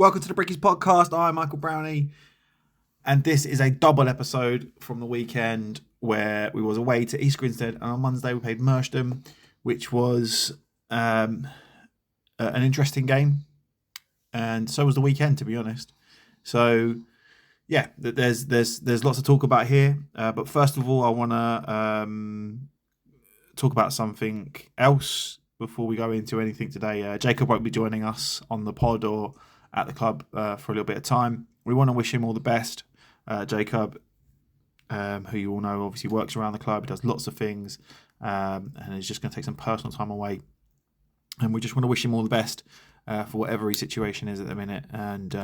Welcome to the Brickies podcast. I'm Michael Brownie, and this is a double episode from the weekend where we was away to East Grinstead, and on Monday we played Merstham, which was an interesting game, and so was the weekend, to be honest. So, yeah, there's lots to talk about here, but first of all, I want to talk about something else before we go into anything today. Jacob won't be joining us on the pod or at the club for a little bit of time. We want to wish him all the best. Jacob, who you all know, obviously works around the club, he does lots of things, and is just going to take some personal time away. And we just want to wish him all the best for whatever his situation is at the minute, and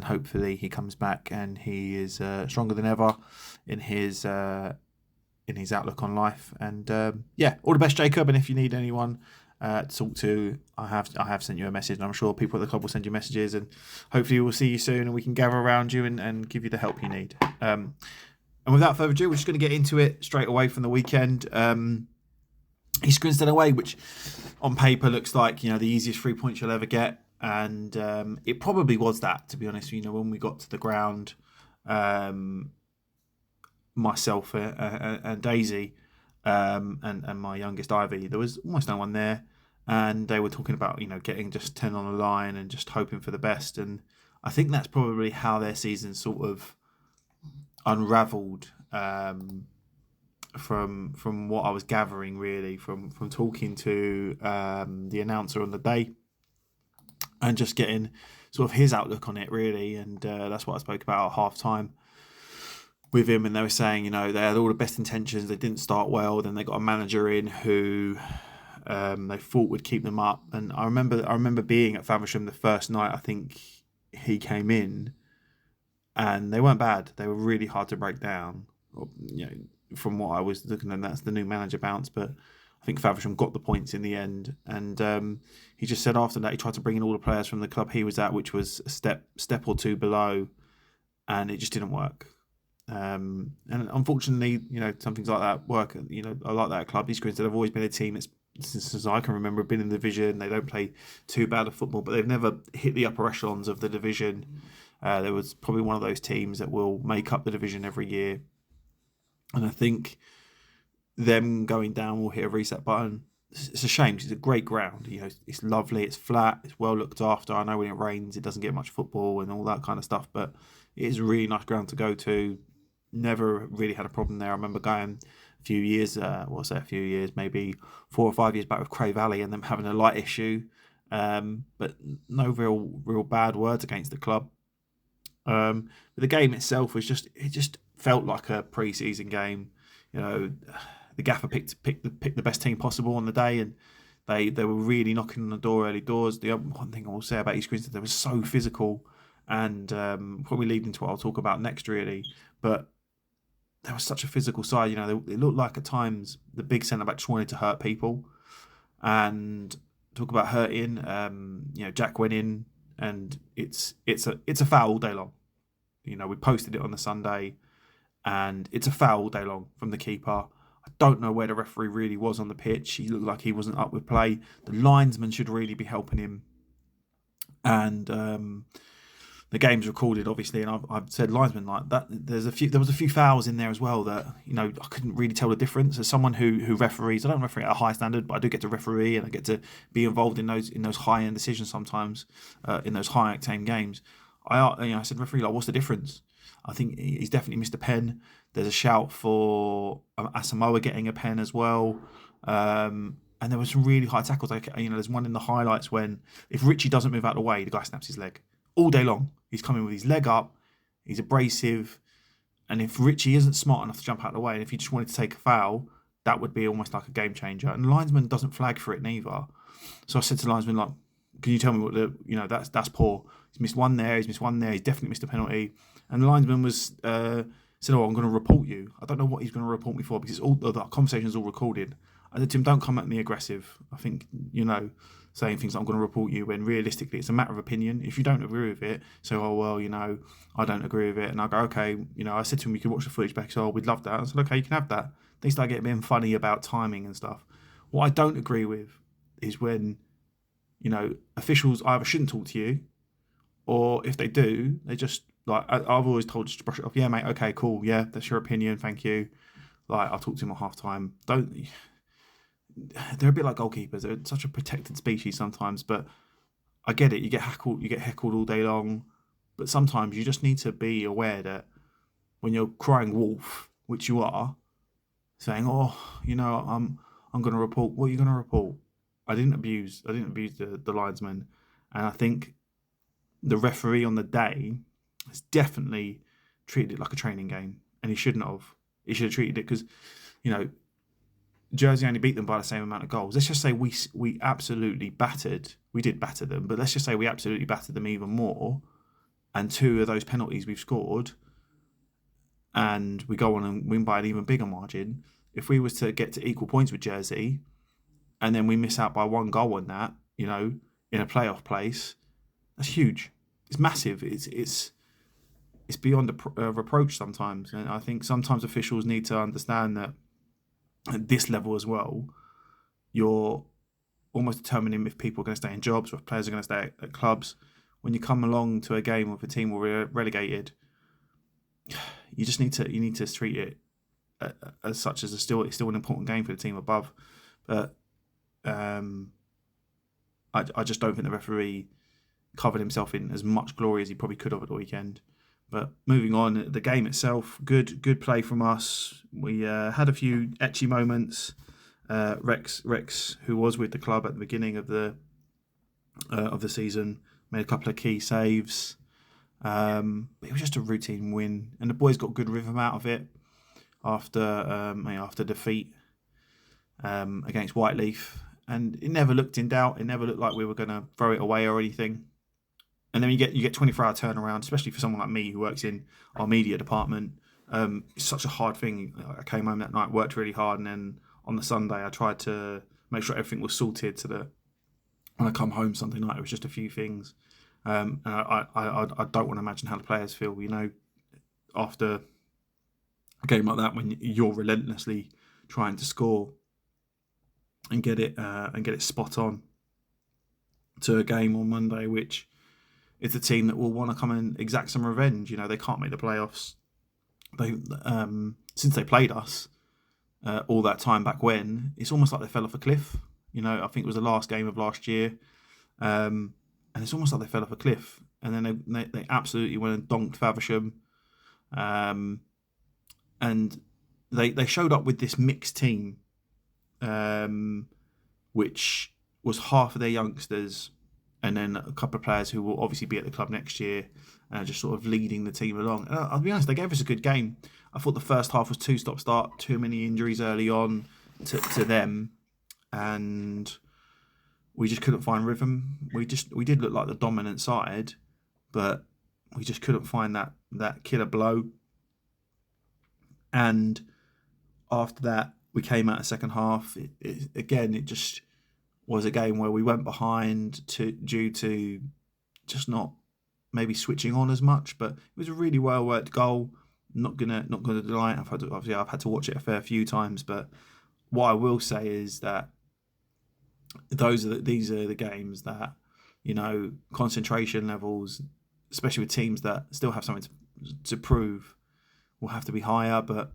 hopefully he comes back and he is stronger than ever in his outlook on life. And all the best, Jacob. And if you need anyone to talk to, I have sent you a message, and I'm sure people at the club will send you messages, and hopefully we'll see you soon and we can gather around you and give you the help you need. And without further ado, we're just going to get into it straight away from the weekend. East Grinstead away, which on paper looks like, the easiest 3 points you'll ever get, and it probably was that, to be honest. When we got to the ground, myself and Daisy and my youngest Ivy, there was almost no one there, and they were talking about getting just 10 on the line and just hoping for the best. And I think that's probably how their season sort of unravelled, from what I was gathering, really, from talking to the announcer on the day and just getting sort of his outlook on it, really. And that's what I spoke about at half time with him, and they were saying, they had all the best intentions. They didn't start well. Then they got a manager in who they thought would keep them up. And I remember being at Faversham the first night. I think he came in, and they weren't bad. They were really hard to break down. From what I was looking at, that's the new manager bounce. But I think Faversham got the points in the end. And he just said after that he tried to bring in all the players from the club he was at, which was a step or two below, and it just didn't work. And unfortunately, some things like that work. I like that club. East Grinstead have always been a team that's, since I can remember, been in the division. They don't play too bad of football, but they've never hit the upper echelons of the division. There was probably one of those teams that will make up the division every year. And I think them going down will hit a reset button. It's a shame. It's a great ground. It's lovely. It's flat. It's well looked after. I know when it rains, it doesn't get much football and all that kind of stuff, but it is a really nice ground to go to. Never really had a problem there. I remember going a few years, maybe 4 or 5 years back with Cray Valley, and them having a light issue, but no real bad words against the club. But the game itself was just felt like a pre-season game. The gaffer picked the best team possible on the day, and they were really knocking on the door early doors. The other one thing I will say about East Grinstead, they were so physical, and probably leading to what I'll talk about next, really. But there was such a physical side. It looked like at times the big centre back just wanted to hurt people. And talk about hurting, Jack went in, and it's a foul all day long. We posted it on the Sunday, and it's a foul all day long from the keeper. I don't know where the referee really was on the pitch. He looked like he wasn't up with play. The linesman should really be helping him. And the game's recorded, obviously, and I've said linesman like that. There was a few fouls in there as well that I couldn't really tell the difference. As someone who referees, I don't referee at a high standard, but I do get to referee, and I get to be involved in those high end decisions sometimes, in those high octane games. I said, referee, what's the difference? I think he's definitely missed a pen. There's a shout for Asamoah getting a pen as well. And there was some really high tackles. There's one in the highlights when if Richie doesn't move out of the way, the guy snaps his leg. All day long, he's coming with his leg up. He's abrasive. And if Richie isn't smart enough to jump out of the way, and if he just wanted to take a foul, that would be almost like a game changer. And the linesman doesn't flag for it neither. So I said to the linesman, can you tell me what that's poor. He's missed one there. He's definitely missed a penalty. And the linesman was said, I'm going to report you. I don't know what he's going to report me for, because all the conversation's all recorded. I said to him, don't come at me aggressive. I think, saying things like, I'm going to report you, when realistically it's a matter of opinion. If you don't agree with it, I don't agree with it. And I go, okay, I said to him, you can watch the footage back. So we'd love that. I said, okay, you can have that. They start getting being funny about timing and stuff. What I don't agree with is when, officials either shouldn't talk to you, or if they do, they just like I've always told just to brush it off. Yeah, mate. Okay, cool. Yeah, that's your opinion. Thank you. Like I'll talk to him at half time. Don't. They're a bit like goalkeepers. They're such a protected species sometimes, but I get it. You get heckled. You get heckled all day long, but sometimes you just need to be aware that when you're crying wolf, which you are, saying, "Oh, I'm going to report." What are you going to report? I didn't abuse the linesman, and I think the referee on the day has definitely treated it like a training game, and he shouldn't have. He should have treated it because, you know, Jersey only beat them by the same amount of goals. Let's just say we absolutely battered. We did batter them, but let's just say we absolutely battered them even more. And 2 of those penalties we've scored, and we go on and win by an even bigger margin. If we was to get to equal points with Jersey, and then we miss out by 1 goal on that, in a playoff place, that's huge. It's massive. It's beyond reproach sometimes, and I think sometimes officials need to understand that at this level as well, you're almost determining if people are going to stay in jobs or if players are going to stay at clubs. When you come along to a game with a team where we're relegated, you just need to treat it as such as it's still an important game for the team above. But I just don't think the referee covered himself in as much glory as he probably could have at the weekend. But moving on, the game itself, good play from us. We had a few etchy moments. Rex, who was with the club at the beginning of the season, made a couple of key saves. But it was just a routine win, and the boys got good rhythm out of it after defeat against Whiteleaf, and it never looked in doubt. It never looked like we were going to throw it away or anything. And then you get 24-hour turnaround, especially for someone like me who works in our media department. It's such a hard thing. I came home that night, worked really hard, and then on the Sunday I tried to make sure everything was sorted so that when I come home Sunday night it was just a few things. And I don't want to imagine how the players feel, after a game like that when you're relentlessly trying to score and get it spot on to a game on Monday, which is a team that will want to come and exact some revenge. They can't make the playoffs. They since they played us all that time back when, it's almost like they fell off a cliff. I think it was the last game of last year, and it's almost like they fell off a cliff. And then they absolutely went and donked Faversham, and they showed up with this mixed team, which was half of their youngsters, and then a couple of players who will obviously be at the club next year, just sort of leading the team along. And I'll be honest, they gave us a good game. I thought the first half was too stop-start, too many injuries early on to them, and we just couldn't find rhythm. We did look like the dominant side, but we just couldn't find that killer blow. And after that, we came out of the second half. It just was a game where we went behind due to just not maybe switching on as much. But it was a really well worked goal. Not gonna deny it. I've had to watch it a fair few times. But what I will say is that these are the games that concentration levels, especially with teams that still have something to prove, will have to be higher. But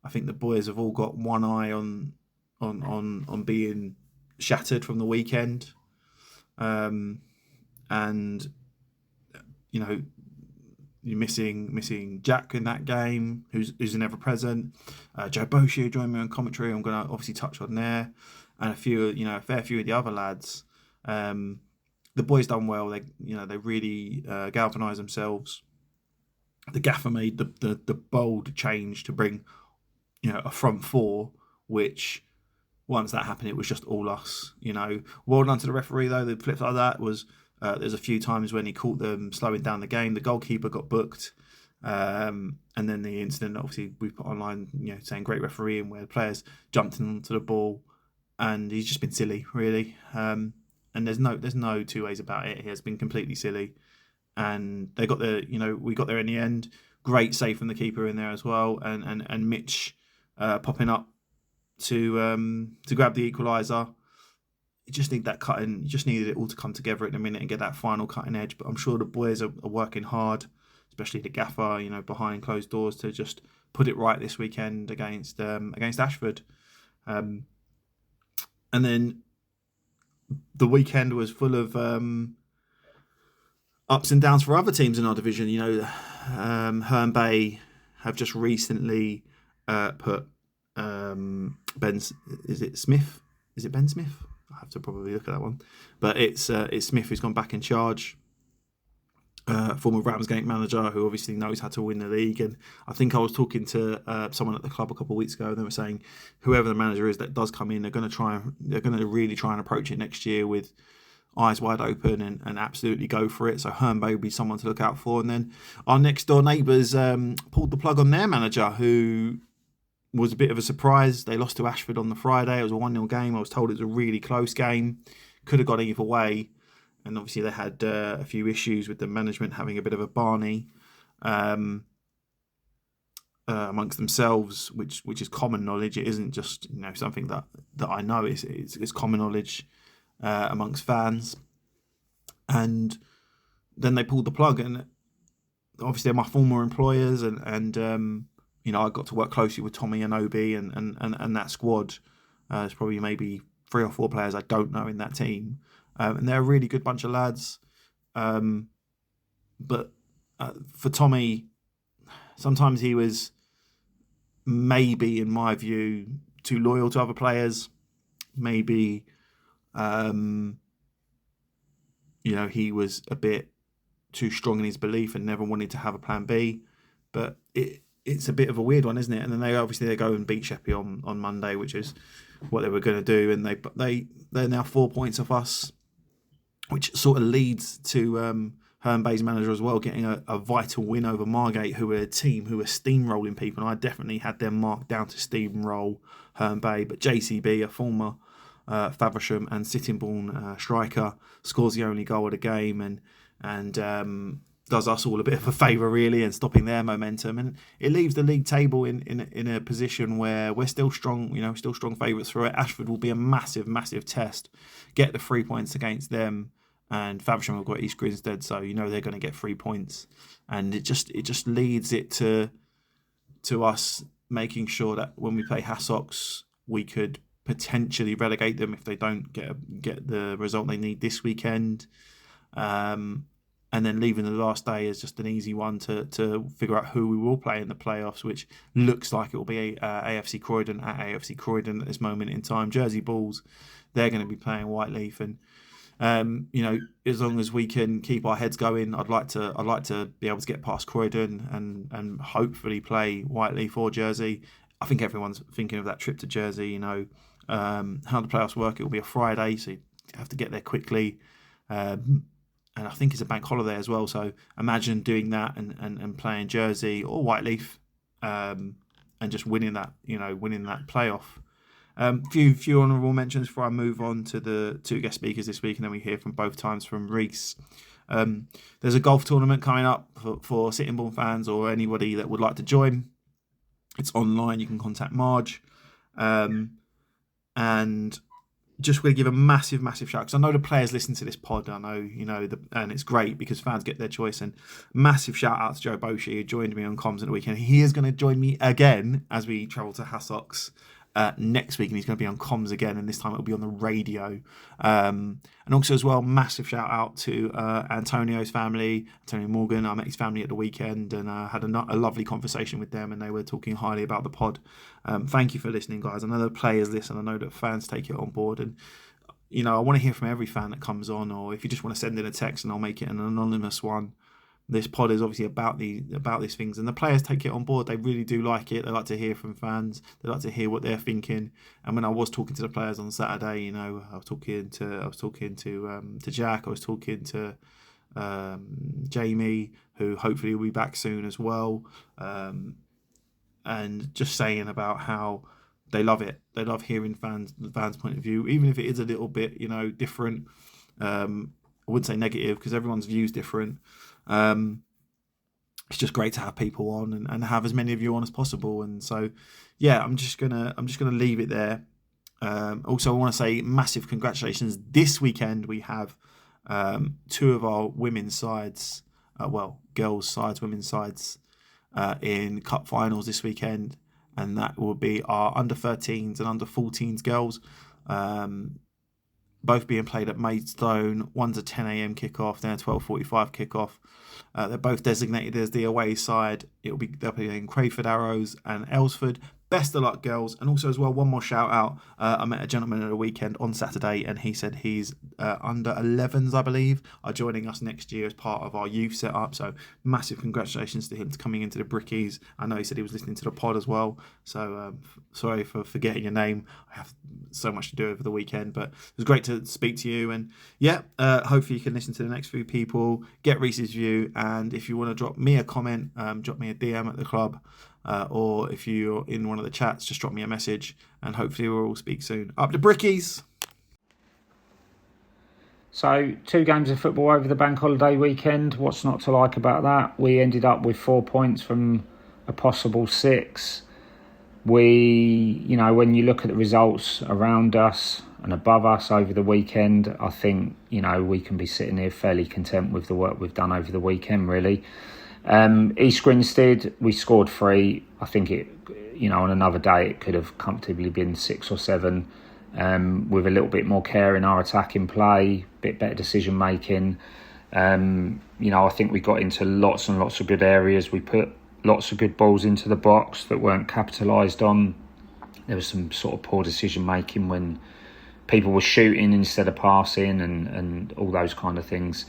I think the boys have all got one eye on being shattered from the weekend, and you're missing Jack in that game, who's never present. Joe Boshi joined me on commentary. I'm going to obviously touch on there, and a fair few of the other lads. The boys done well. They really galvanised themselves. The gaffer made the bold change to bring a front four, which once that happened, it was just all us. Well done to the referee though. The flip side of that was there's a few times when he caught them slowing down the game. The goalkeeper got booked, and then the incident obviously we put online, saying great refereeing where the players jumped into the ball, and he's just been silly really. And there's no two ways about it. He has been completely silly, and they got we got there in the end. Great save from the keeper in there as well, and Mitch popping up to grab the equaliser. you just need that cutting. You just needed it all to come together at the minute and get that final cutting edge. But I'm sure the boys are working hard, especially the gaffer, behind closed doors, to just put it right this weekend against Ashford. And then the weekend was full of ups and downs for other teams in our division. Herne Bay have just recently put Ben. Is it Smith? Is it Ben Smith? I have to probably look at that one, but it's Smith who's gone back in charge. Former Ramsgate manager who obviously knows how to win the league. And I think I was talking to someone at the club a couple of weeks ago, and they were saying whoever the manager is that does come in, they're going to really try and approach it next year with eyes wide open and absolutely go for it. So Herne Bay will be someone to look out for. And then our next door neighbours pulled the plug on their manager, who was a bit of a surprise. They lost to Ashford on the Friday. It was a 1-0 game. I was told it was a really close game. Could have gone either way. And obviously they had a few issues with the management having a bit of a Barney amongst themselves, which is common knowledge. It isn't just something that I know. It's common knowledge amongst fans. And then they pulled the plug, and obviously they're my former employers, and I got to work closely with Tommy and Obi and that squad. There's probably maybe 3 or 4 players I don't know in that team. And they're a really good bunch of lads. But for Tommy, sometimes he was maybe, in my view, too loyal to other players. Maybe, he was a bit too strong in his belief and never wanted to have a plan B. But it's a bit of a weird one, isn't it? And then they go and beat Sheppey on Monday, which is what they were going to do. And they're now 4 points off us, which sort of leads to Herne Bay's manager as well getting a vital win over Margate, who are a team who are steamrolling people. And I definitely had them marked down to steamroll Herne Bay. But JCB, a former Faversham and Sittingbourne striker, scores the only goal of the game and does us all a bit of a favour, really, in stopping their momentum. And it leaves the league table in a position where we're still strong, still strong favourites for it. Ashford will be a massive, massive test. Get the 3 points against them. And Faversham have got East Grinstead, so they're going to get 3 points, and it just leads it to us making sure that when we play Hassocks, we could potentially relegate them if they don't get the result they need this weekend, and then leaving the last day is just an easy one to figure out who we will play in the playoffs, which looks like it will be AFC Croydon at AFC Croydon at this moment in time. Jersey Bulls, they're going to be playing Whiteleaf, and as long as we can keep our heads going, I'd like to be able to get past Croydon and hopefully play Whiteleaf or Jersey. I think everyone's thinking of that trip to Jersey. How the playoffs work, it will be a Friday, so you have to get there quickly. And I think it's a bank holiday as well. So imagine doing that and playing Jersey or Whiteleaf, and just winning that playoff. Few honourable mentions before I move on to the 2 guest speakers this week, and then we hear from both times from Reese. There's a golf tournament coming up for Sittingbourne fans or anybody that would like to join. It's online. You can contact Marge. And just want to give a massive, massive shout, because I know the players listen to this pod. I know, and it's great because fans get their choice. And massive shout out to Joe Boshi, who joined me on comms at the weekend. He is going to join me again as we travel to Hassocks next week, and he's going to be on comms again, and this time it'll be on the radio. And also as well, massive shout out to Antonio's family, Antonio Morgan. I met his family at the weekend and had a lovely conversation with them, and they were talking highly about the pod. Thank you for listening, guys. I know the players listen, I know that fans take it on board, and I want to hear from every fan that comes on, or if you just want to send in a text and I'll make it an anonymous one. This pod is obviously about these things, and the players take it on board. They really do like it. They like to hear from fans. They like to hear what they're thinking. And when I was talking to the players on Saturday, I was talking to Jack. I was talking to Jamie, who hopefully will be back soon as well, and just saying about how they love it. They love hearing the fans' point of view, even if it is a little bit different. I wouldn't say negative, because everyone's view is different. It's just great to have people on and have as many of you on as possible. And so, yeah, I'm just gonna leave it there. Also, I want to say massive congratulations. This weekend we have two of our women's sides, girls' sides, women's sides in cup finals this weekend, and that will be our under 13s and under 14s girls. Both being played at Maidstone. One's a 10 a.m. kickoff, then a 12:45 kickoff. They're both designated as the away side. They'll be playing Crayford Arrows and Aylesford. Best of luck, girls. And also as well, one more shout out. I met a gentleman at the weekend on Saturday, and he said he's under 11s, I believe, are joining us next year as part of our youth setup. So massive congratulations to him coming into the Brickies. I know he said he was listening to the pod as well. So sorry for forgetting your name. I have so much to do over the weekend, but it was great to speak to you. And yeah, hopefully you can listen to the next few people, get Reese's view. And if you want to drop me a comment, drop me a DM at the club. Or if you're in one of the chats, just drop me a message, and hopefully we'll all speak soon. Up to Brickies! So, 2 games of football over the bank holiday weekend. What's not to like about that? We ended up with 4 points from a possible 6. When you look at the results around us and above us over the weekend, I think, we can be sitting here fairly content with the work we've done over the weekend, really. East Grinstead, we scored 3. I think on another day it could have comfortably been 6 or 7, with a little bit more care in our attacking play, a bit better decision making. I think we got into lots and lots of good areas. We put lots of good balls into the box that weren't capitalised on. There was some sort of poor decision making when people were shooting instead of passing and all those kind of things.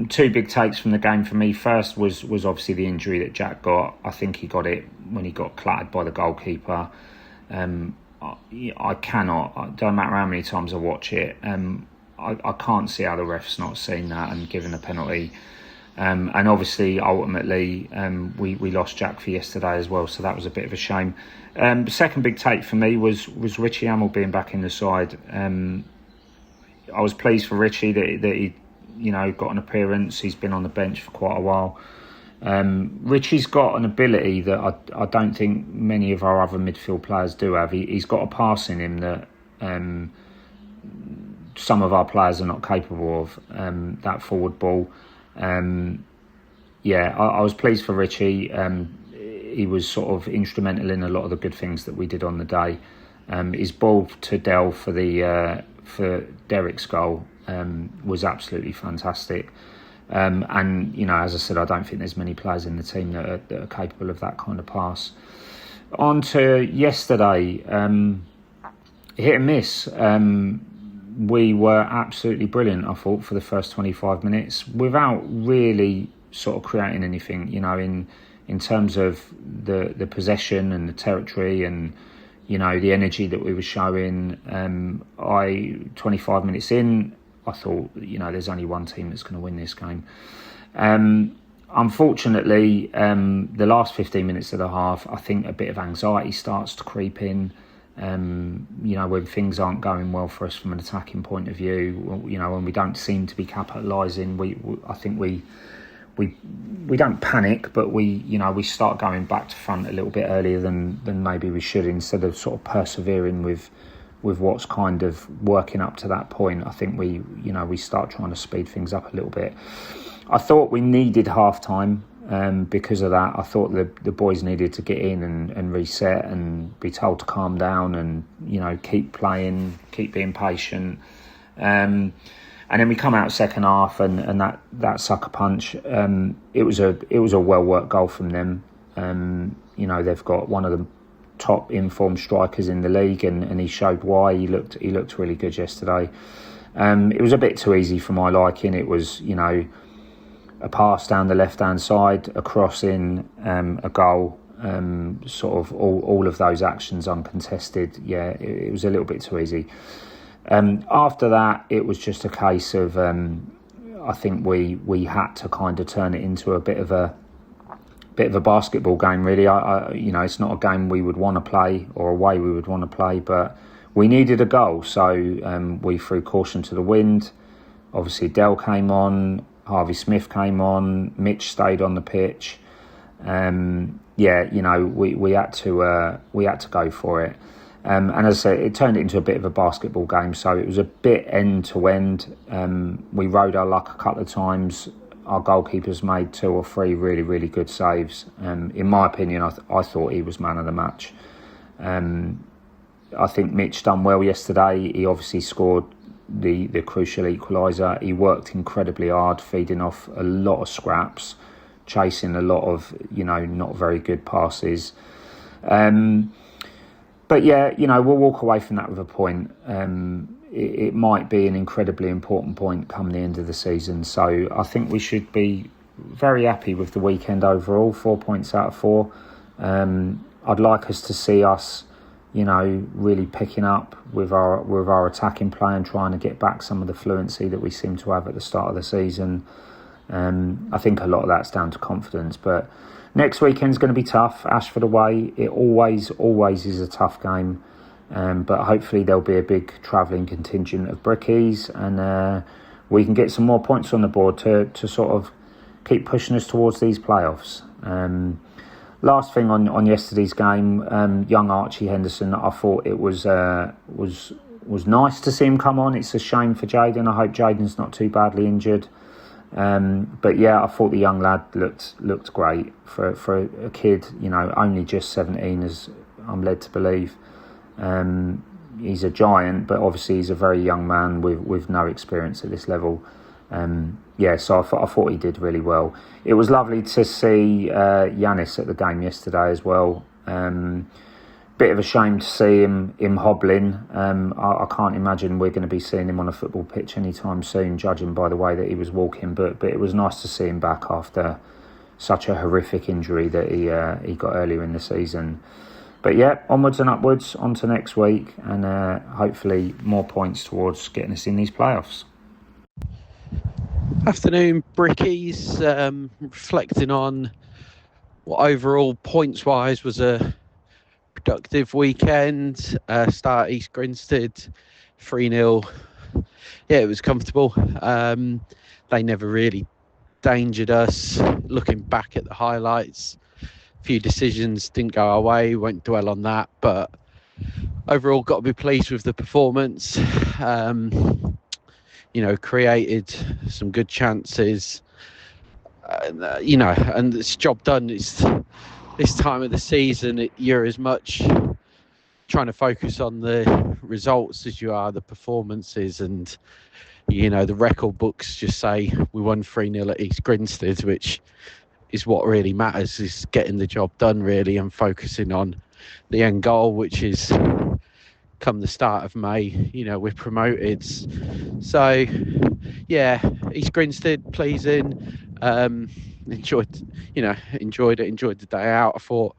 2 big takes from the game for me. First was obviously the injury that Jack got. I think he got it when he got clattered by the goalkeeper. I cannot, don't matter how many times I watch it, I can't see how the ref's not seen that and given a penalty. And obviously, ultimately, we lost Jack for yesterday as well, so that was a bit of a shame. The second big take for me was Richie Hamill being back in the side. I was pleased for Richie that he got an appearance. He's been on the bench for quite a while. Richie's got an ability that I don't think many of our other midfield players do have. He's got a pass in him that some of our players are not capable of, that forward ball. I was pleased for Richie. He was sort of instrumental in a lot of the good things that we did on the day. His ball to Dell for Derek's goal was absolutely fantastic. As I said, I don't think there's many players in the team that are capable of that kind of pass. On to yesterday, hit and miss. We were absolutely brilliant, I thought, for the first 25 minutes without really sort of creating anything, in terms of the possession and the territory and, the energy that we were showing. 25 minutes in, I thought, there's only one team that's going to win this game. Unfortunately, the last 15 minutes of the half, I think a bit of anxiety starts to creep in. When things aren't going well for us from an attacking point of view, when we don't seem to be capitalising, I think we don't panic, but we start going back to front a little bit earlier than maybe we should, instead of sort of persevering with what's kind of working up to that point. I think we start trying to speed things up a little bit. I thought we needed half time. Because of that, I thought the boys needed to get in and reset and be told to calm down and keep playing, keep being patient. And then we come out second half and that sucker punch. It was a well worked goal from them. They've got one of the top informed strikers in the league, and he showed why. He looked really good yesterday. It was a bit too easy for my liking. It was a pass down the left-hand side, a cross in, a goal, sort of all of those actions uncontested. Yeah, it was a little bit too easy. After that, it was just a case of, I think we had to kind of turn it into a bit of a basketball game, really. It's not a game we would want to play or a way we would want to play, but we needed a goal, so we threw caution to the wind. Obviously, Dell came on. Harvey Smith came on. Mitch stayed on the pitch. We had to go for it. And as I said, it turned into a bit of a basketball game, so it was a bit end to end. We rode our luck a couple of times. Our goalkeepers made 2 or 3 really, really good saves. In my opinion, I thought he was man of the match. I think Mitch done well yesterday. He obviously scored the crucial equaliser. He worked incredibly hard, feeding off a lot of scraps, chasing a lot of, not very good passes. But yeah, we'll walk away from that with a point. It might be an incredibly important point come the end of the season. So I think we should be very happy with the weekend overall. 4 points out of 4. I'd like us to see us, really picking up with our attacking play and trying to get back some of the fluency that we seem to have at the start of the season. I think a lot of that's down to confidence, but next weekend's going to be tough. Ashford away, it always is a tough game. But hopefully there'll be a big travelling contingent of Brickies, and we can get some more points on the board to sort of keep pushing us towards these playoffs. Last thing on yesterday's game, young Archie Henderson, I thought it was nice to see him come on. It's a shame for Jayden. I hope Jayden's not too badly injured. But yeah, I thought the young lad looked great for a kid, only just 17, as I'm led to believe. He's a giant, but obviously he's a very young man with no experience at this level. So I thought he did really well. It was lovely to see Yanis at the game yesterday as well. Bit of a shame to see him hobbling. I can't imagine we're going to be seeing him on a football pitch anytime soon, judging by the way that he was walking. But it was nice to see him back after such a horrific injury that he got earlier in the season. But yeah, onwards and upwards, on to next week, and hopefully more points towards getting us in these playoffs. Afternoon, Brickies. Reflecting on what overall points-wise was a productive weekend. Start East Grinstead, 3-0. Yeah, it was comfortable. They never really endangered us. Looking back at the highlights, a few decisions didn't go our way, won't dwell on that, but overall got to be pleased with the performance. Created some good chances, and it's job done. It's this time of the season, you're as much trying to focus on the results as you are the performances, and the record books just say we won 3-0 at East Grinstead, which is what really matters, is getting the job done really and focusing on the end goal, which is come the start of May, we're promoted. So yeah, East Grinstead pleasing. Enjoyed the day out. I thought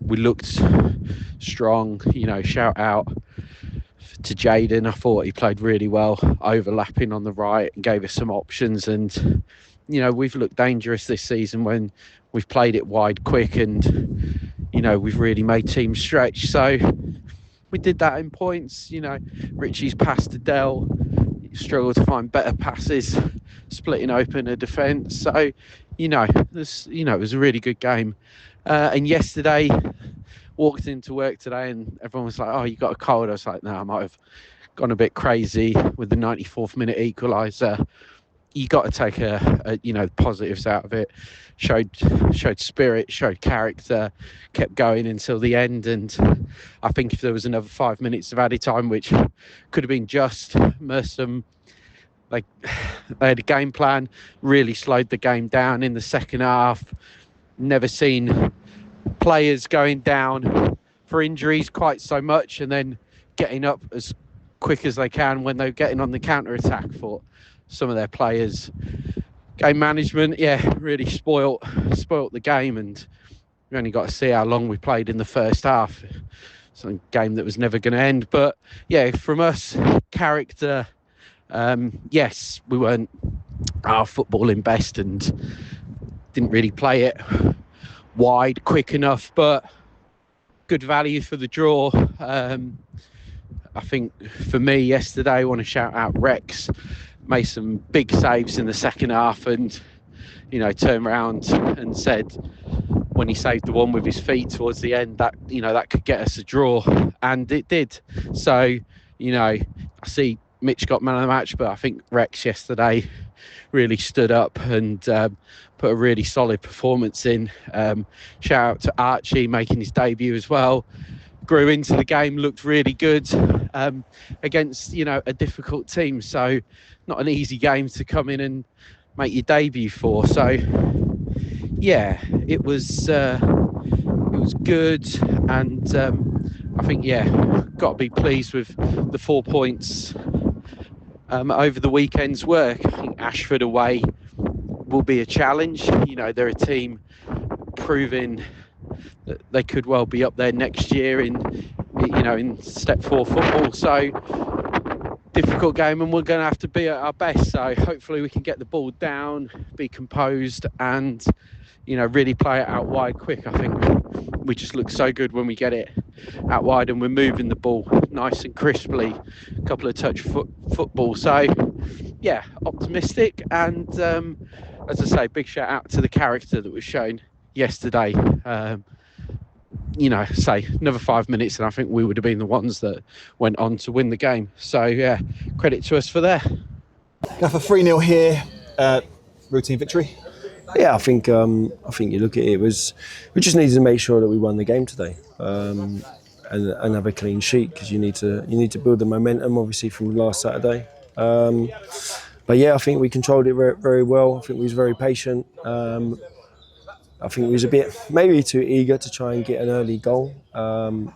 we looked strong. Shout out to Jayden. I thought he played really well, overlapping on the right and gave us some options. And we've looked dangerous this season when we've played it wide quick, and we've really made teams stretch. So we did that in points. Richie's pass to Dell, struggled to find better passes, splitting open a defence. So it was a really good game. And yesterday, walked into work today and everyone was like, "Oh, you got a cold?" I was like, "No, I might have gone a bit crazy with the 94th minute equaliser." You got to take the positives out of it. Showed spirit, showed character, kept going until the end. And I think if there was another 5 minutes of added time, which could have been just, Merstham, they had a game plan, really slowed the game down in the second half. Never seen players going down for injuries quite so much and then getting up as quick as they can when they're getting on the counter-attack. For some of their players, game management, really spoilt the game, and we only got to see how long we played in the first half. It's a game that was never going to end. But yeah, from us, character, yes, we weren't our footballing best and didn't really play it wide quick enough, but good value for the draw. I think for me yesterday, I want to shout out Rex. Made some big saves in the second half and, turned around and said, when he saved the one with his feet towards the end, that that could get us a draw, and it did. So I see Mitch got man of the match, but I think Rex yesterday really stood up and put a really solid performance in. Shout out to Archie making his debut as well. Grew into the game, looked really good against a difficult team. So not an easy game to come in and make your debut for. So yeah, it was good, and I think got to be pleased with the 4 points over the weekend's work. I think Ashford away will be a challenge. They're a team proving that they could well be up there next year in step 4 football. So difficult game, and we're going to have to be at our best. So hopefully we can get the ball down, be composed, and really play it out wide quick. I think we just look so good when we get it out wide and we're moving the ball nice and crisply, a couple of touch football. So yeah, optimistic, and as I say, big shout out to the character that was shown yesterday. Say another 5 minutes and I think we would have been the ones that went on to win the game. So yeah, credit to us for that. Go for 3-0 here, routine victory. Yeah, I think you look at it, we just needed to make sure that we won the game today, and have a clean sheet, because you need to build the momentum, obviously, from last Saturday. But yeah, I think we controlled it very, very well. I think we was very patient. I think we was a bit maybe too eager to try and get an early goal.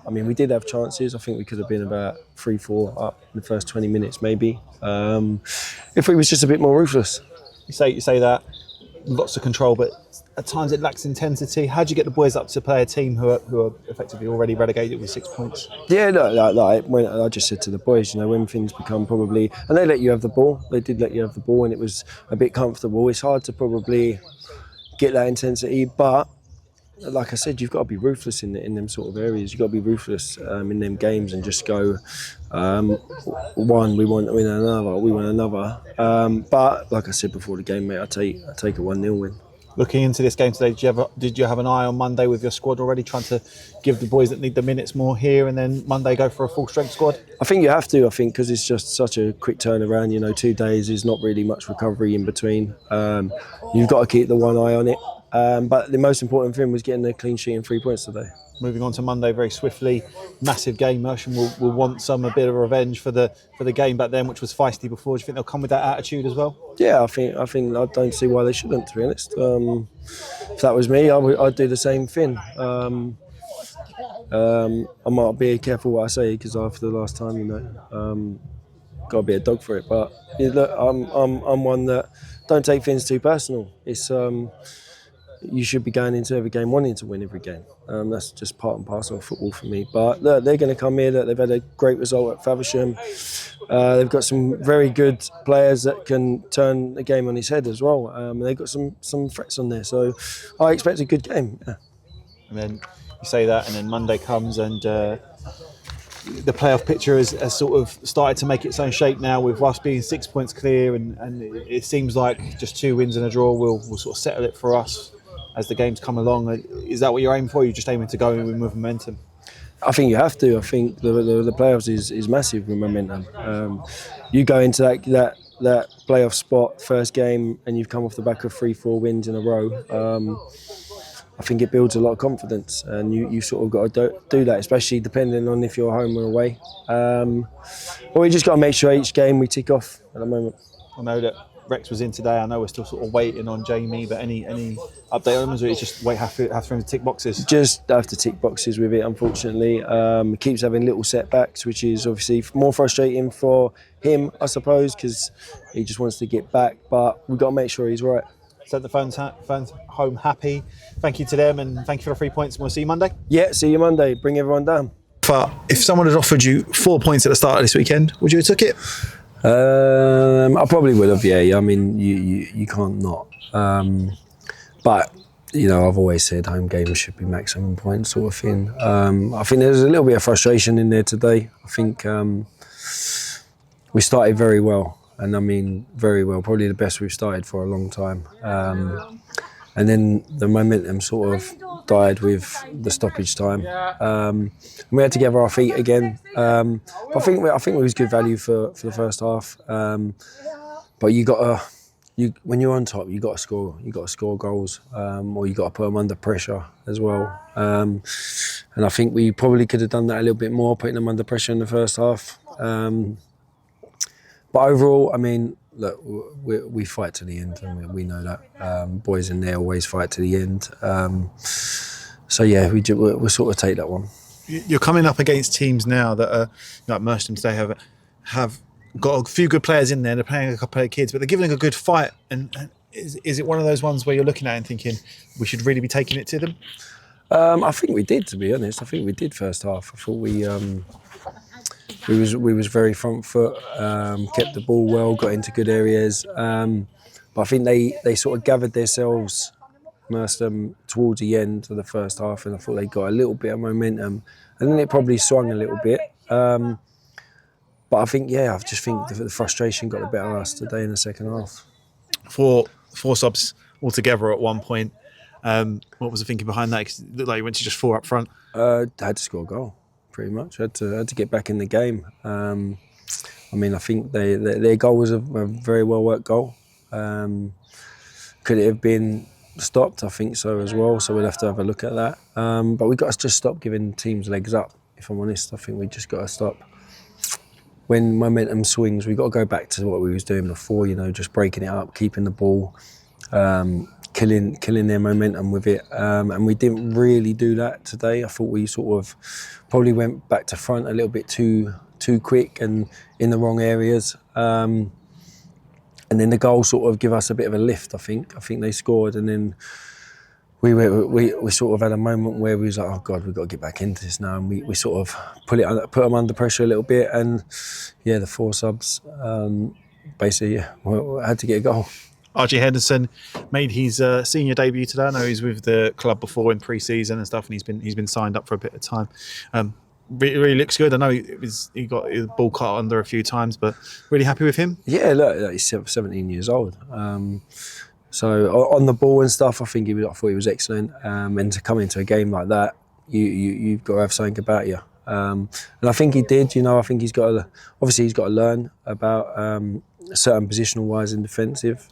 We did have chances. I think we could have been about 3-4 up in the first 20 minutes, maybe. If we was just a bit more ruthless. You say that. Lots of control, but at times it lacks intensity. How do you get the boys up to play a team who are effectively already relegated with 6 points? Yeah, like when I just said to the boys, when things become probably, and they let you have the ball, they did let you have the ball, and it was a bit comfortable. It's hard to probably get that intensity, but like I said, you've got to be ruthless in them sort of areas. You've got to be ruthless in them games and just go, one, we want to win another, we want another. But like I said before the game, mate, I take a 1-0 win. Looking into this game today, did you have an eye on Monday with your squad already, trying to give the boys that need the minutes more here, and then Monday go for a full strength squad? I think you have to, because it's just such a quick turnaround. 2 days is not really much recovery in between. You've got to keep the one eye on it. But the most important thing was getting a clean sheet and 3 points today. Moving on to Monday very swiftly, massive game. Merstham will want a bit of revenge for the game back then, which was feisty before. Do you think they'll come with that attitude as well? Yeah, I think I don't see why they shouldn't, to be honest. If that was me, I'd do the same thing. I might be careful what I say, because after the last time, got to be a dog for it. But look, I'm one that don't take things too personal. It's you should be going into every game wanting to win every game. That's just part and parcel of football for me. But look, they're going to come here. They've had a great result at Faversham. They've got some very good players that can turn the game on its head as well. They've got some threats on there. So I expect a good game. Yeah. And then you say that, and then Monday comes, and the playoff picture has sort of started to make its own shape now, with us being 6 points clear, and it seems like just 2 wins and a draw will sort of settle it for us as the games come along. Is that what you're aiming for? You're just aiming to go in with momentum? I think you have to. I think the playoffs is massive with momentum. You go into that playoff spot, first game, and you've come off the back of 3-4 wins in a row. I think it builds a lot of confidence, and you sort of got to do that, especially depending on if you're home or away. But we just got to make sure each game we tick off at the moment. I know that Rex was in today. I know we're still sort of waiting on Jamie, but any update on him? Or it's just have for him to tick boxes? Just have to tick boxes with it, unfortunately. He keeps having little setbacks, which is obviously more frustrating for him, I suppose, because he just wants to get back. But we've got to make sure he's right. Sent the fans home happy. Thank you to them, and thank you for the 3 points. We'll see you Monday. Yeah, see you Monday. Bring everyone down. If someone had offered you 4 points at the start of this weekend, would you have took it? I probably would have, yeah. I mean, you can't not. But, I've always said home games should be maximum points sort of thing. I think there's a little bit of frustration in there today. I think we started very well. And I mean, very well, probably the best we've started for a long time. And then the momentum sort of died with the stoppage time. We had to get our feet again. But I think it was good value for the first half. But when you're on top, you got to score. You got to score goals, or you got to put them under pressure as well. And I think we probably could have done that a little bit more, putting them under pressure in the first half. But overall, I mean, look, we fight to the end, and we know that. Boys in there always fight to the end. So yeah, we'll sort of take that one. You're coming up against teams now that are like Merstham today have got a few good players in there. They're playing a couple of kids, but they're giving a good fight. And is it one of those ones where you're looking at it and thinking we should really be taking it to them? I think we did, to be honest. I think we did first half. I thought we was very front foot, kept the ball well, got into good areas. But I think they sort of gathered themselves, Merstham, towards the end of the first half, and I thought they got a little bit of momentum, and then it probably swung a little bit. But I think, I just think the frustration got the better of us today in the second half. Four subs altogether at one point. What was the thinking behind that? 'Cause it looked like you went to just 4 up front. Had to score a goal, pretty much. Had to get back in the game. I mean, I think their goal was a very well worked goal. Could it have been stopped? I think so as well. So we'll have to have a look at that. But we got to just stop giving teams legs up. If I'm honest, I think we just got to stop. When momentum swings, we got to go back to what we was doing before. Just breaking it up, keeping the ball, killing their momentum with it. And we didn't really do that today. I thought we sort of probably went back to front a little bit too quick and in the wrong areas. And then the goal sort of give us a bit of a lift. I think they scored, and then we sort of had a moment where we was like, oh God, we've got to get back into this now, and we sort of put them under pressure a little bit, and the 4 subs basically had to get a goal. RJ Henderson made his senior debut today. I know he's with the club before in pre-season and stuff, and he's been signed up for a bit of time. Really looks good. I know he got his ball cut under a few times, but really happy with him. Yeah, look, he's 17 years old. So on the ball and stuff, I thought he was excellent. And to come into a game like that, you've got to have something about you. And I think he did. I think he's got to learn about certain positional wise in defensive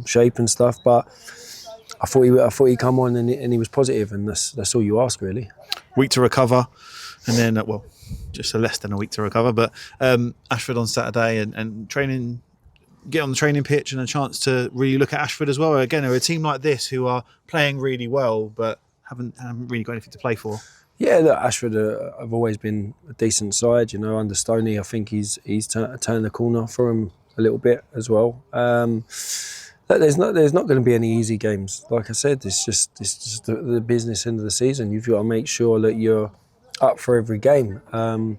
shape and stuff. But I thought he'd come on and he was positive, and that's all you ask really. Week to recover. And then, just less than a week to recover. But Ashford on Saturday and training, get on the training pitch and a chance to really look at Ashford as well. Again, they're a team like this who are playing really well, but haven't really got anything to play for. Yeah, look, Ashford have always been a decent side. Under Stoney, I think he's turned the corner for him a little bit as well. There's not going to be any easy games. Like I said, it's just the business end of the season. You've got to make sure that you're up for every game, and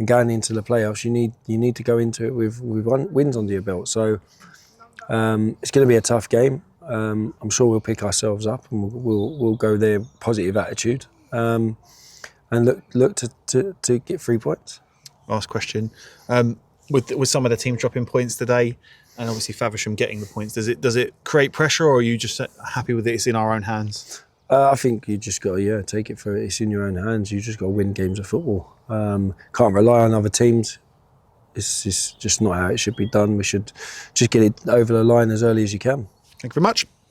going into the playoffs, you need to go into it with wins under your belt. So it's going to be a tough game. I'm sure we'll pick ourselves up and we'll go there positive attitude, and look to get 3 points. Last question: with some of the teams dropping points today, and obviously Faversham getting the points, does it create pressure, or are you just happy with it? It's in our own hands. I think you just got to take it for it's in your own hands. You just got to win games of football. Can't rely on other teams. It's just not how it should be done. We should just get it over the line as early as you can. Thank you very much.